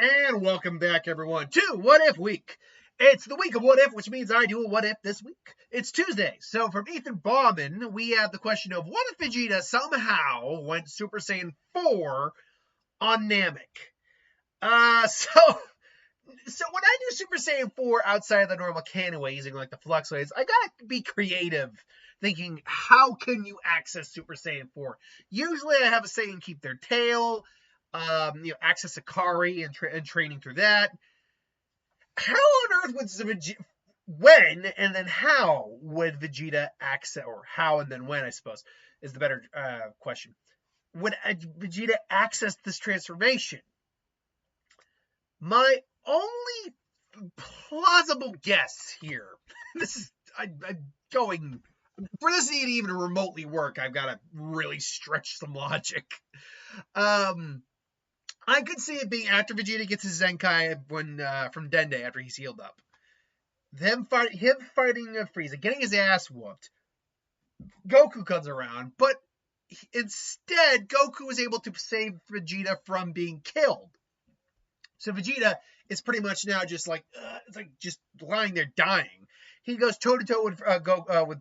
And welcome back, everyone, to What If Week. It's the week of What If, which means I do a What If this week. It's Tuesday, so from Ethan Bauman, we have the question of what if Vegeta somehow went Super Saiyan 4 on Namek? So when I do Super Saiyan 4 outside of the normal canon way, using like the flux waves, I gotta be creative, thinking how can you access Super Saiyan 4? Usually I have a Saiyan keep their tail, access Akari and training through that. How on earth would Vegeta, when and then how would Vegeta access, or how and then when, I suppose, is the better question. Would Vegeta access this transformation? My only plausible guess here, I'm going, for this to even remotely work, I've got to really stretch some logic. I could see it being after Vegeta gets his Zenkai from Dende after he's healed up. Him fighting Frieza, getting his ass whooped. Goku comes around, but instead Goku is able to save Vegeta from being killed. So Vegeta is pretty much now just like just lying there dying. He goes toe to toe with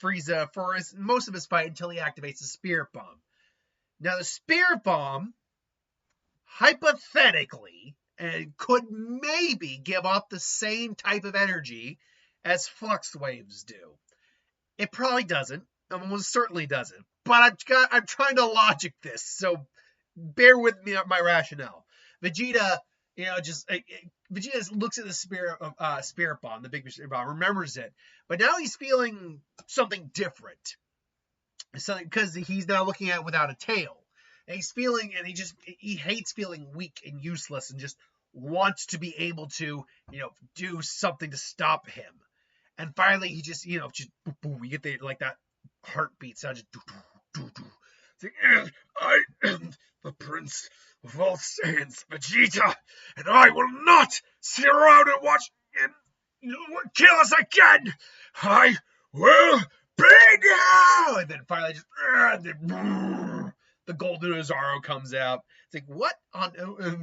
Frieza for most of his fight until he activates the Spirit Bomb. Now the Spirit Bomb, hypothetically, could maybe give off the same type of energy as flux waves do. It probably doesn't. Almost certainly doesn't. But I'm trying to logic this, so bear with me on my rationale. Vegeta, Vegeta looks at the Spirit Bomb, the big Spirit Bomb, remembers it, but now he's feeling something different. Because he's now looking at it without a tail. And he's feeling, and he hates feeling weak and useless and just wants to be able to, do something to stop him. And finally, he just boom, we get that heartbeat sound, just It's like, I am the Prince of all Saiyans, Vegeta, and I will not sit around and watch him kill us again. I will be now. And then finally, the Golden Ozaru comes out. It's like, what on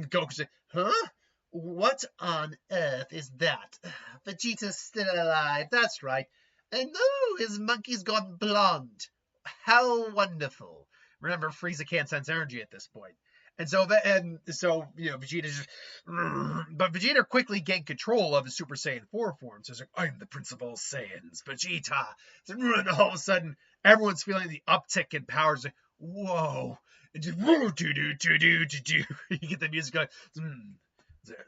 Goku's like, huh? What on earth is that? Vegeta's still alive, that's right. And no, his monkey's gone blonde. How wonderful. Remember, Frieza can't sense energy at this point. And so Vegeta just, but Vegeta quickly gained control of his Super Saiyan 4 form. So it's like, I'm the Prince of all Saiyans, Vegeta. And all of a sudden, everyone's feeling the uptick in powers. Like, whoa. And just, you get the music going.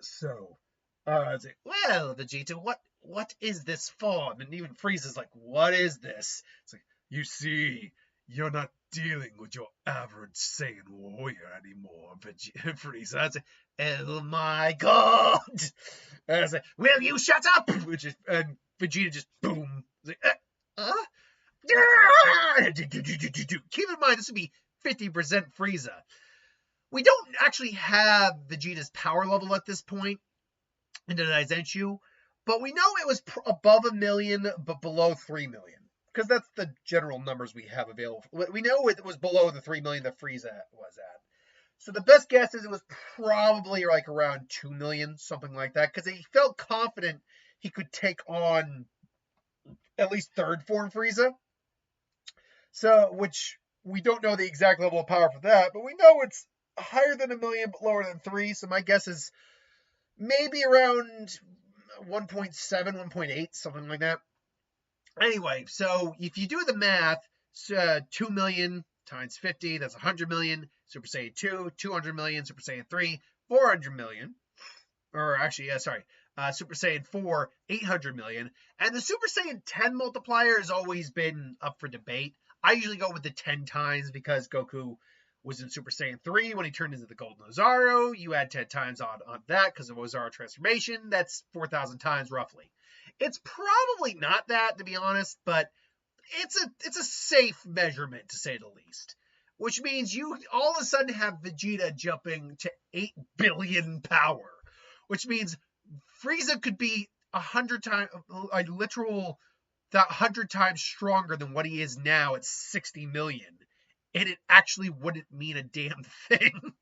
So, it's like, well, Vegeta, what is this form? And even Frieza's like, what is this? It's like, you see, you're not dealing with your average Saiyan warrior anymore, Frieza. That's like, oh my god! And I was like, will you shut up? And Vegeta just boom. It's like, keep in mind, this would be 50% Frieza. We don't actually have Vegeta's power level at this point in the Daizenshu, but we know it was above 1 million, but below 3 million. Because that's the general numbers we have available. We know it was below the 3 million that Frieza was at. So the best guess is it was probably like around 2 million, something like that, because he felt confident he could take on at least third form Frieza. So, which we don't know the exact level of power for that, but we know it's higher than 1 million, but lower than 3. So my guess is maybe around 1.7, 1.8, something like that. Anyway, so if you do the math, 2 million times 50, that's 100 million. Super Saiyan 2, 200 million. Super Saiyan 3, 400 million. Or actually, Super Saiyan 4, 800 million. And the Super Saiyan 10 multiplier has always been up for debate. I usually go with the 10 times because Goku was in Super Saiyan 3 when he turned into the Golden Ozaru. You add 10 times on that because of Ozaru transformation. That's 4,000 times roughly. It's probably not that, to be honest, but it's a safe measurement, to say the least. Which means you all of a sudden have Vegeta jumping to 8 billion power. Which means Frieza could be 100 times, a literal 100 times stronger than what he is now at 60 million. And it actually wouldn't mean a damn thing.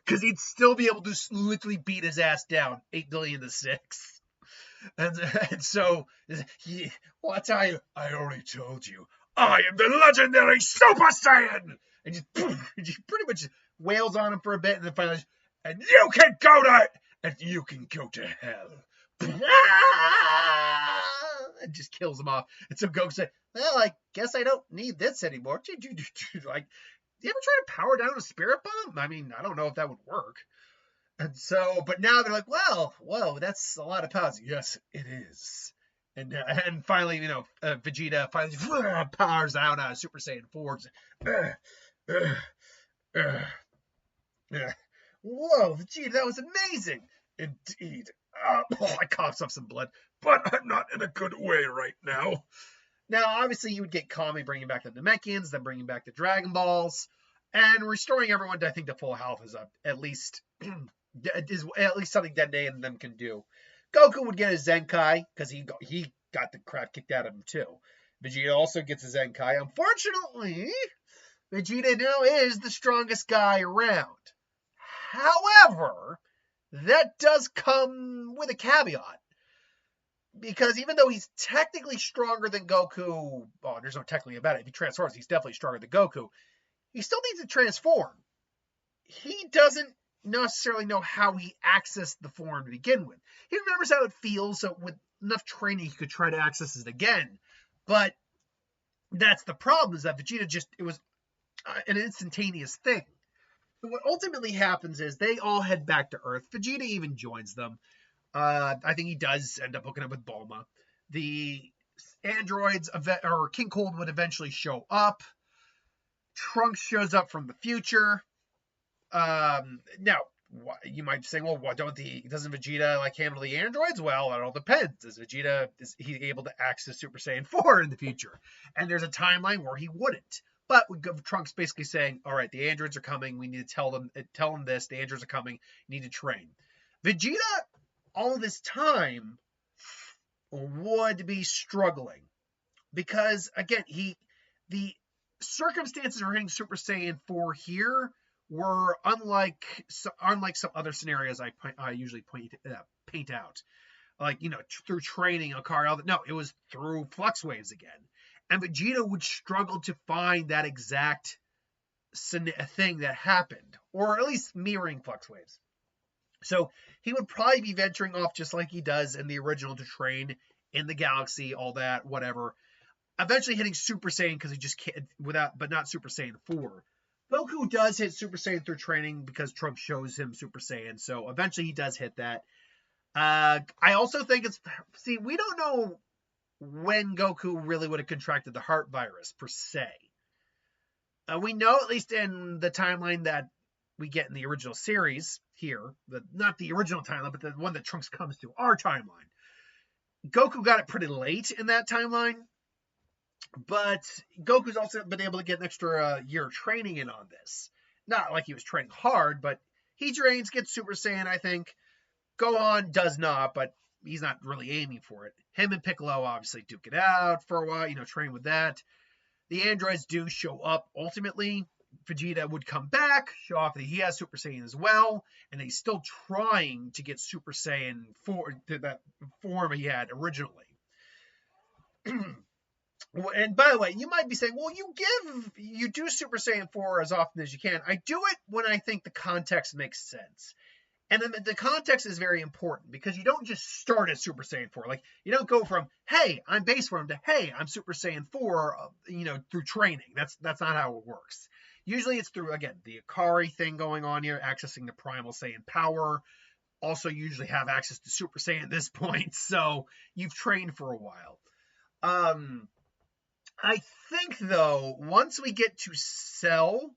because he'd still be able to literally beat his ass down 8 billion to 6. And so, what I already told you, I am the legendary Super Saiyan! And just pretty much wails on him for a bit, and then finally, and you can go to hell. And just kills him off. And so Goku said, well, I guess I don't need this anymore. Like, do you ever try to power down a spirit bomb? I mean, I don't know if that would work. And so, but now they're like, well, whoa, that's a lot of powers. Yes, it is. And finally, Vegeta finally powers out Super Saiyan 4. Whoa, Vegeta, that was amazing. Indeed. I coughed up some blood, but I'm not in a good way right now. Now, obviously, you would get Kami bringing back the Namekians, then bringing back the Dragon Balls, and restoring everyone to, I think, to full health is at least something Dende and them can do. Goku would get a Zenkai, because he got the crap kicked out of him, too. Vegeta also gets a Zenkai. Unfortunately, Vegeta now is the strongest guy around. However, that does come with a caveat. Because even though he's technically stronger than Goku, oh, there's no technically about it. If he transforms, he's definitely stronger than Goku. He still needs to transform. He doesn't necessarily know how he accessed the form to begin with. He remembers how it feels, so with enough training, he could try to access it again. But that's the problem, is that Vegeta it was an instantaneous thing. But what ultimately happens is they all head back to Earth. Vegeta even joins them. I think he does end up hooking up with Bulma. The androids, or King Cold, would eventually show up. Trunks shows up from the future. Now, you might be saying, well, doesn't Vegeta handle the androids? Well, it all depends. Is he able to access Super Saiyan 4 in the future? And there's a timeline where he wouldn't. But Trunks basically saying, all right, the androids are coming. We need to tell them this. The androids are coming. You need to train. Vegeta, all this time, would be struggling. Because, again, the circumstances for hitting Super Saiyan 4 here were unlike some other scenarios I usually paint out. Through training a car. No, it was through flux waves again. And Vegeta would struggle to find that exact thing that happened, or at least mirroring flux waves. So he would probably be venturing off just like he does in the original to train in the galaxy, all that, whatever. Eventually hitting Super Saiyan because he just can't but not Super Saiyan 4. Goku does hit Super Saiyan through training because Trunks shows him Super Saiyan. So eventually he does hit that. I also think we don't know when Goku really would have contracted the heart virus, per se. We know, at least in the timeline that we get in the original series here, not the original timeline, but the one that Trunks comes to, our timeline. Goku got it pretty late in that timeline, but Goku's also been able to get an extra year of training in on this. Not like he was training hard, but he trains, gets Super Saiyan, I think. Gohan does not, but he's not really aiming for it. Him and Piccolo obviously duke it out for a while, train with that. The androids do show up ultimately. Vegeta would come back, show off that he has Super Saiyan as well, and he's still trying to get Super Saiyan 4 to that form he had originally. And by the way, you might be saying, well, you do Super Saiyan 4 as often as you can. I do it when I think the context makes sense. And then the context is very important, because you don't just start at Super Saiyan 4. You don't go from, hey, I'm base form, to, hey, I'm Super Saiyan 4, through training. That's not how it works. Usually it's through, again, the Akari thing going on here, accessing the Primal Saiyan power. Also usually have access to Super Saiyan at this point, so you've trained for a while. I think, though, once we get to Cell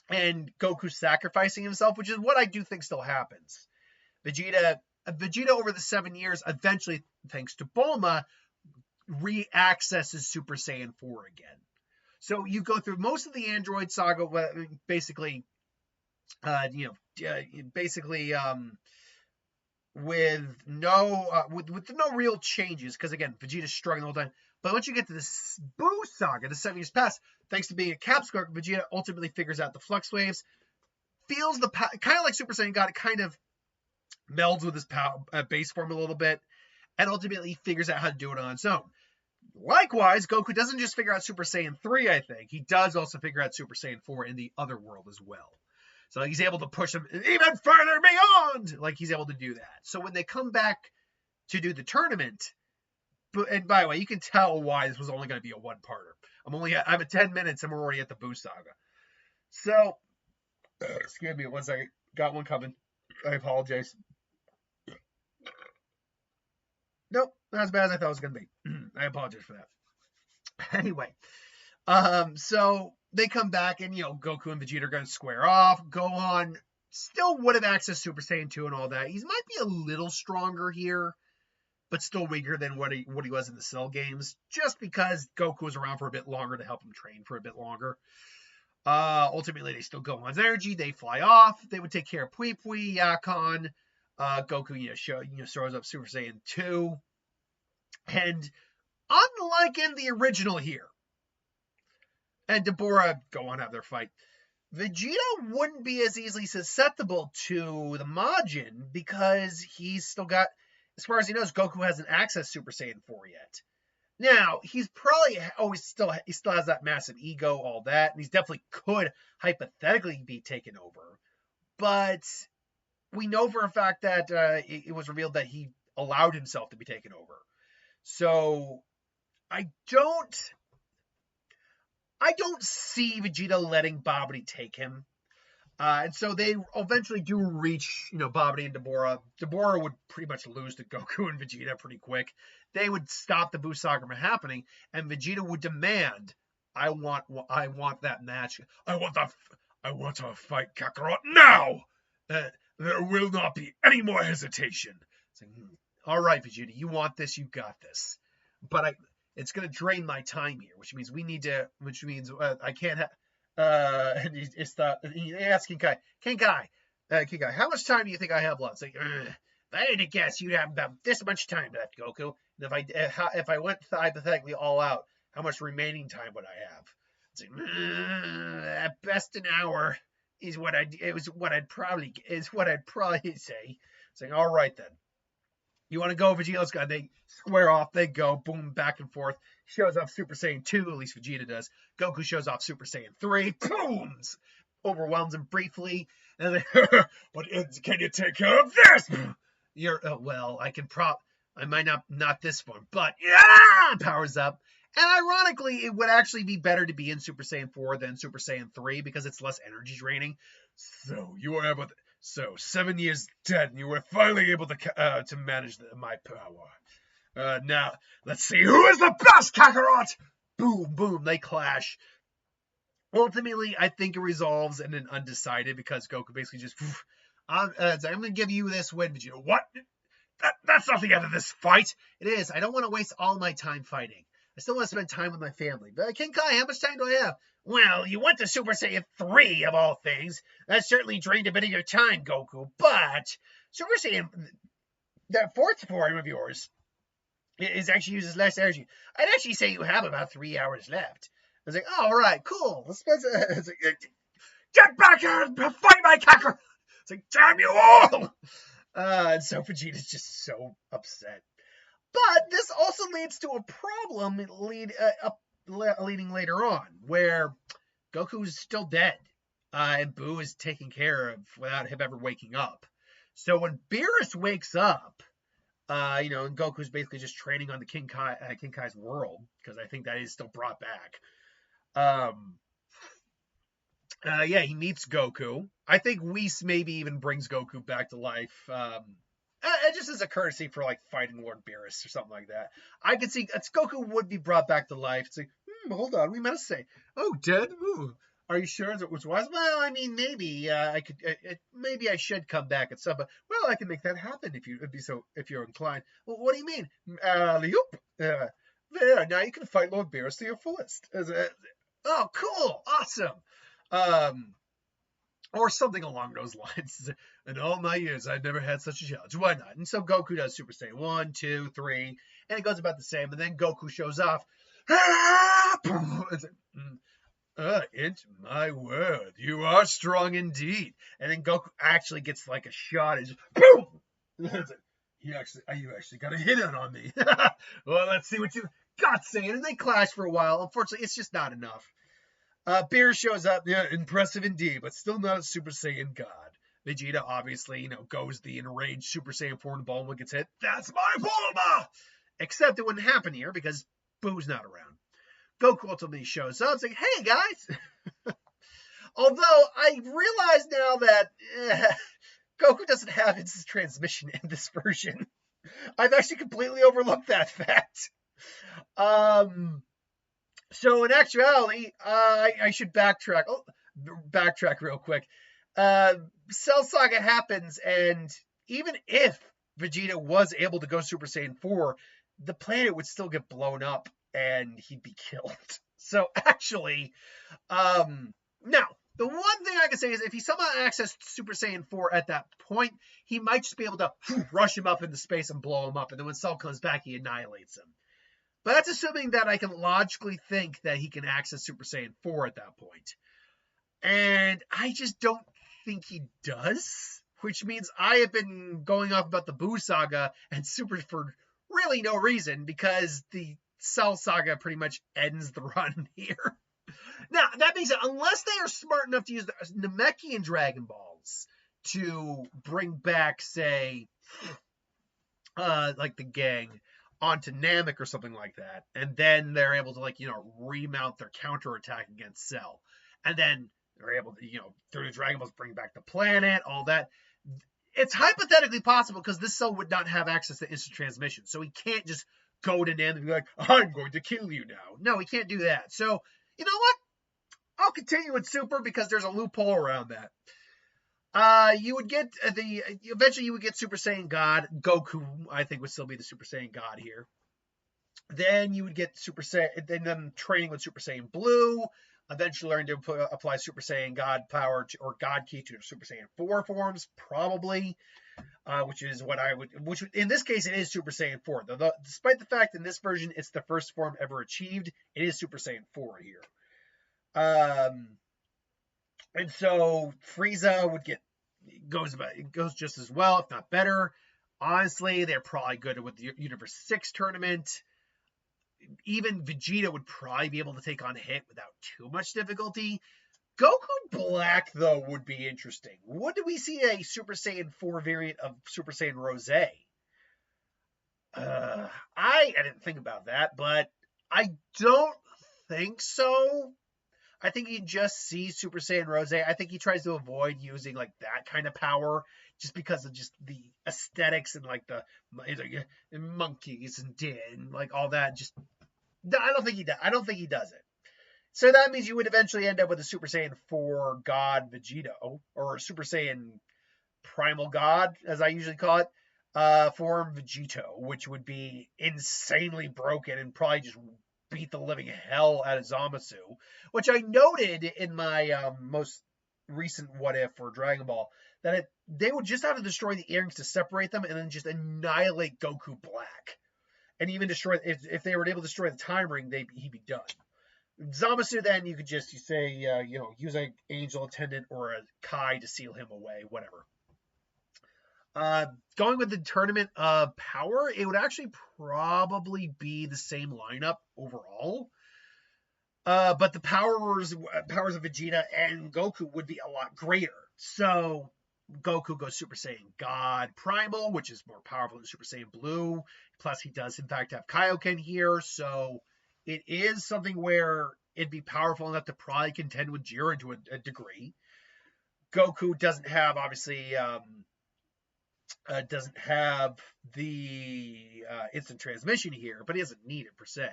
and Goku sacrificing himself, which is what I do think still happens, Vegeta over the 7 years, eventually, thanks to Bulma, re-accesses Super Saiyan 4 again. So you go through most of the Android saga, basically, with no real changes, because again, Vegeta's struggling the whole time. But once you get to the Boo saga, the 7 years past, thanks to being a Capsule, Vegeta ultimately figures out the flux waves, feels the kind of like Super Saiyan God. It kind of melds with his power, base form a little bit, and ultimately figures out how to do it on its own. Likewise, Goku doesn't just figure out Super Saiyan 3, I think. He does also figure out Super Saiyan 4 in the other world as well. So he's able to push him even further beyond. Like, he's able to do that. So when they come back to do the tournament, and by the way, you can tell why this was only going to be a one-parter. I'm at 10 minutes and we're already at the Buu saga. So, excuse me 1 second. Got one coming. I apologize. Nope, not as bad as I thought it was going to be. I apologize for that. Anyway, so they come back and, Goku and Vegeta are going to square off. Gohan still would have accessed Super Saiyan 2 and all that. He might be a little stronger here, but still weaker than what he was in the Cell games, just because Goku was around for a bit longer to help him train for a bit longer. Ultimately, they still Gohan's energy. They fly off. They would take care of Pui Pui, Yakon. Goku, shows up Super Saiyan 2. And unlike in the original here, and Deborah go on have their fight, Vegeta wouldn't be as easily susceptible to the Majin because he's still got, as far as he knows, Goku hasn't accessed Super Saiyan 4 yet. Now, he's probably he still has that massive ego, all that, and he's definitely could hypothetically be taken over. But we know for a fact that it was revealed that he allowed himself to be taken over. So I don't see Vegeta letting Babidi take him. And so they eventually do reach, Babidi and Deborah. Deborah would pretty much lose to Goku and Vegeta pretty quick. They would stop the Buu saga from happening, and Vegeta would demand, I want that match. I want to fight Kakarot now. There will not be any more hesitation. It's like, all right, Vegeta, you want this, you got this. But it's going to drain my time here, which means I can't have. And he's asking Kenkai, how much time do you think I have left? It's like, if I had to guess, you'd have about this much time left, Goku. And if I went hypothetically all out, how much remaining time would I have? It's like, at best an hour is what I'd probably say. It's like, all right then. You want to go, Vegeta? Let's go. They square off. They go. Boom, back and forth. Shows off Super Saiyan 2. At least Vegeta does. Goku shows off Super Saiyan 3. Boom! Overwhelms him briefly. And like, but can you take care of this? Well, I can I might not this one, but yeah! Powers up. And ironically, it would actually be better to be in Super Saiyan 4 than Super Saiyan 3 because it's less energy draining. So 7 years dead, and you were finally able to manage my power. Now, let's see who is the best, Kakarot! Boom, boom, they clash. Ultimately, I think it resolves in an undecided because Goku basically just, I'm going to give you this win, Vegeta. What? That's not the end of this fight. It is. I don't want to waste all my time fighting. I still want to spend time with my family. But Kenkai, how much time do I have? Well, you went to Super Saiyan 3 of all things. That certainly drained a bit of your time, Goku. But Super Saiyan, that fourth form of yours, is actually uses less energy. I'd actually say you have about 3 hours left. I was like, oh, all right, cool. Let's get back here and fight my Kakarot. It's like, damn you all! And so Vegeta's just so upset. But this also leads to a problem leading later on, where Goku's still dead, and Buu is taken care of without him ever waking up. So when Beerus wakes up, and Goku's basically just training on the Kinkai's world, because I think that is still brought back. He meets Goku. I think Whis maybe even brings Goku back to life. Just as a courtesy for fighting Lord Beerus or something like that. I could see Goku would be brought back to life. It's like, hold on, we meant to say, oh, dead? Ooh, are you sure it was wise? Well, I mean, maybe I could. Maybe I should come back at some. But well, I can make that happen if you're inclined. Well, what do you mean? There, now you can fight Lord Beerus to your fullest. Oh, cool, awesome. Or something along those lines. In all my years, I've never had such a challenge. Why not? And so Goku does Super Saiyan 1, 2, 3, and it goes about the same. And then Goku shows off. Into my world, you are strong indeed. And then Goku actually gets like a shot and just boom. You actually got a hit on me. Well, let's see what you got, Saiyan. And they clash for a while. Unfortunately, it's just not enough. Beer shows up. Yeah, impressive indeed, but still not a Super Saiyan God. Vegeta obviously, goes the enraged Super Saiyan 4 and Bulma gets hit. That's my Bulma! Except it wouldn't happen here because Boo's not around. Goku ultimately shows up saying, hey guys! Although I realize now that Goku doesn't have his transmission in this version. I've actually completely overlooked that fact. So in actuality, I should backtrack. Backtrack real quick. Cell Saga happens, and even if Vegeta was able to go Super Saiyan 4, the planet would still get blown up, and he'd be killed. So actually, now, the one thing I can say is if he somehow accessed Super Saiyan 4 at that point, he might just be able to rush him up into space and blow him up, and then when Cell comes back, he annihilates him. But that's assuming that I can logically think that he can access Super Saiyan 4 at that point. And I just don't think he does, which means I have been going off about the Buu saga and Super for really no reason, because the Cell saga pretty much ends the run here. Now, that being said, unless they are smart enough to use the Namekian Dragon Balls to bring back, say, like the gang onto Namek or something like that, and then they're able to, remount their counterattack against Cell, and then they're able to, through the Dragon Balls, bring back the planet, all that. It's hypothetically possible because this Cell would not have access to instant transmission, so he can't just go to Namek and be like, I'm going to kill you now. No, he can't do that. So, you know what? I'll continue with Super because there's a loophole around that. You would get eventually you would get Super Saiyan God. Goku, I think, would still be the Super Saiyan God here. Then you would get Super Saiyan, then them training with Super Saiyan Blue. Eventually learn to apply Super Saiyan God power or God Ki to Super Saiyan 4 forms, probably. Which is what I would, which in this case it is Super Saiyan 4. Despite the fact in this version it's the first form ever achieved, it is Super Saiyan 4 here. And so Frieza goes just as well, if not better. Honestly, they're probably good with the Universe 6 tournament. Even Vegeta would probably be able to take on a hit without too much difficulty. Goku Black, though, would be interesting. Would we see a Super Saiyan 4 variant of Super Saiyan Rose? I didn't think about that, but I don't think so. I think you just see Super Saiyan Rose. I think he tries to avoid using that kind of power just because of just the aesthetics and the monkeys and all that. Just I don't think he does. I don't think he does it. So that means you would eventually end up with a Super Saiyan 4 God Vegeta, or Super Saiyan Primal God, as I usually call it, form Vegito, which would be insanely broken and probably just beat the living hell out of Zamasu, which I noted in my most recent What If for Dragon Ball, that they would just have to destroy the earrings to separate them and then just annihilate Goku Black. And even destroy, if they were able to destroy the time ring, he'd be done. Zamasu, then you could just use an angel attendant or a Kai to seal him away, whatever. Going with the tournament of power, it would actually probably be the same lineup overall. But the powers of Vegeta and Goku would be a lot greater. So Goku goes Super Saiyan God Primal, which is more powerful than Super Saiyan Blue. Plus, he does in fact have Kaioken here, so it is something where it'd be powerful enough to probably contend with Jiren to a degree. Goku doesn't have, obviously, doesn't have the instant transmission here, but he doesn't need it per se.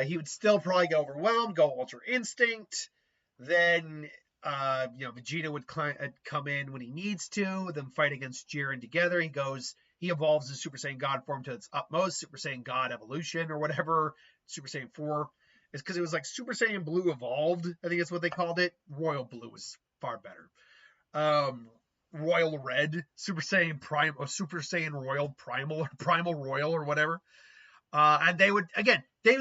He would still probably get overwhelmed, go Ultra Instinct. Then, Vegeta would come in when he needs to, then fight against Jiren together. He evolves his Super Saiyan God form to its utmost, Super Saiyan God Evolution or whatever, Super Saiyan 4. It's because it was Super Saiyan Blue Evolved, I think that's what they called it. Royal Blue is far better. Royal Red, Super Saiyan Prime, or Super Saiyan Royal Primal, or Primal Royal, or whatever. And they would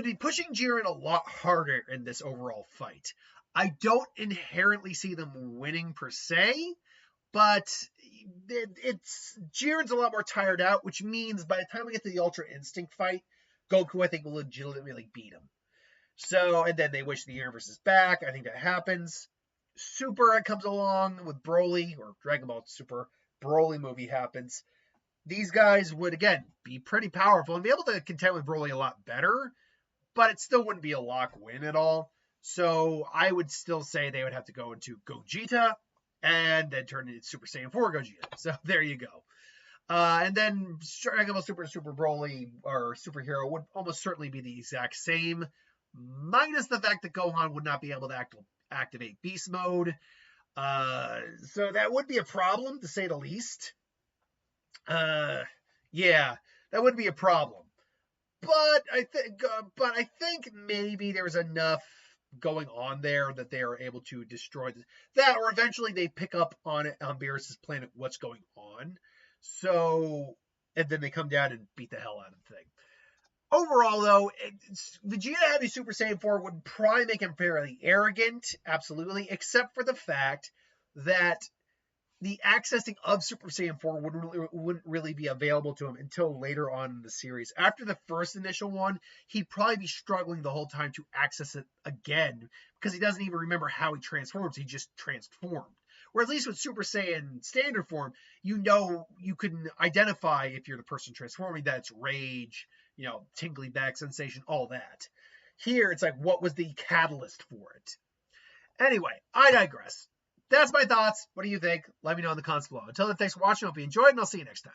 be pushing Jiren a lot harder in this overall fight. I don't inherently see them winning per se, but it's Jiren's a lot more tired out, which means by the time we get to the Ultra Instinct fight, Goku, I think, will legitimately beat him. So, and then they wish the universe is back. I think that happens. Super comes along with Broly, or Dragon Ball Super Broly movie happens. These guys would, again, be pretty powerful and be able to contend with Broly a lot better, but it still wouldn't be a lock win at all. So I would still say they would have to go into Gogeta and then turn into Super Saiyan 4 Gogeta. So there you go. And then Dragon Ball Super Broly or Superhero would almost certainly be the exact same, minus the fact that Gohan would not be able to activate Beast Mode. So that would be a problem, to say the least. Yeah, that would be a problem. But I think maybe there's enough going on there that they are able to destroy that, or eventually they pick up on it on Beerus's planet what's going on. So, and then they come down and beat the hell out of the thing. Overall, though, Vegeta having Super Saiyan 4 would probably make him fairly arrogant, absolutely, except for the fact that the accessing of Super Saiyan 4 wouldn't really be available to him until later on in the series. After the first initial one, he'd probably be struggling the whole time to access it again because he doesn't even remember how he transforms. He just transformed. Where at least with Super Saiyan standard form, you can identify if you're the person transforming, that it's rage, tingly back sensation, all that. Here, it's like, what was the catalyst for it? Anyway, I digress. That's my thoughts. What do you think? Let me know in the comments below. Until then, thanks for watching. I hope you enjoyed, and I'll see you next time.